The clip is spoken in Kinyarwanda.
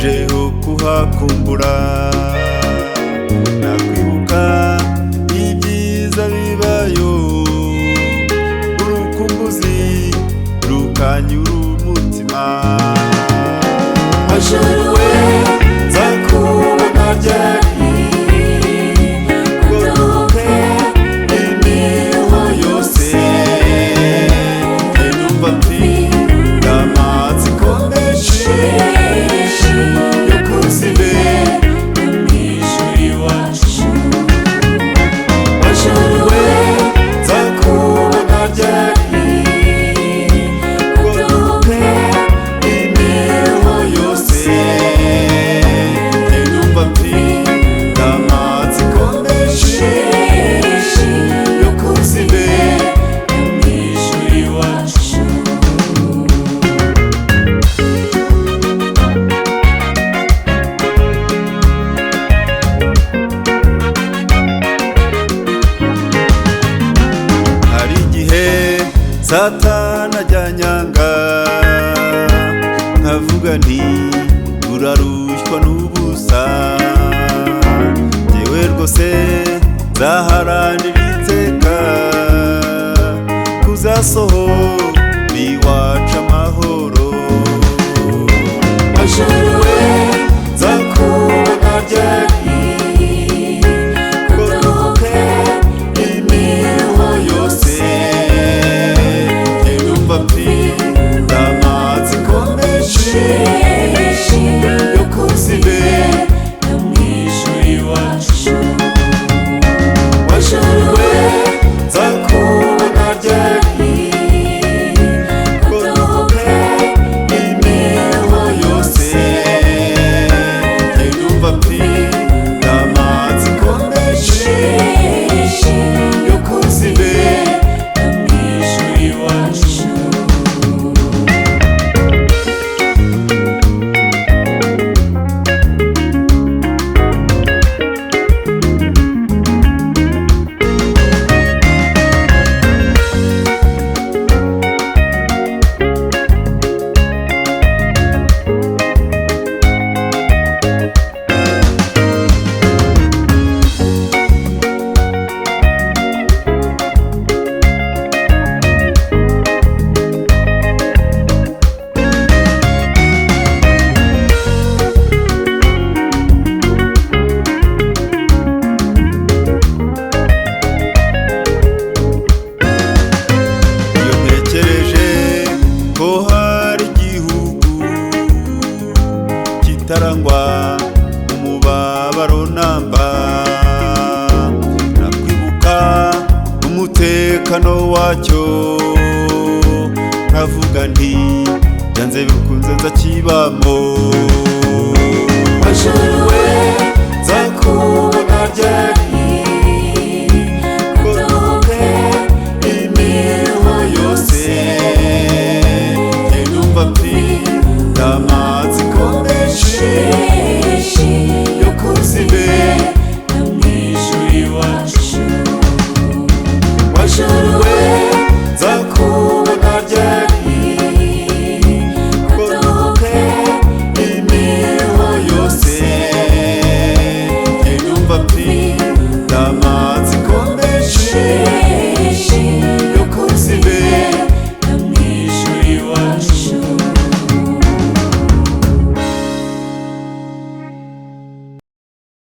jeho kuhakumbura nakwibuka ibyiza bibayo urukumbuzi rukanyura umutima Majoro we nzakubona ryari ngoruke imiruho yose numva mfite amatsiko menshi yo kuzibe mw'ijuru iwacu Majoro we nzakubona ryari ngoruke imiruho yose numva mfite amatsiko menshi yo kuzibe mw'ijuru iwacu hari igihe Satani ajyanyanga nkavuga nti urarushywa n'ubusa jyewe rwose nzaharanira iteka kuzasohora iwacu amahoro Majoro we nzakubona ryari ngoruke imiruho yose numva mfite amatsiko menshi yo kuzibe mw'ijuru iwacu Majoro we nzakubona ryari ngoruke imiruho yose numva mfite amatsiko menshi yo kuzibe mw'ijuru iwacu iyo ntekereje ko hari igihugu kitarangwa umubabaro namba nakwibuka umutekano wacyo nkavuga nti byanze bikunze nzakibamo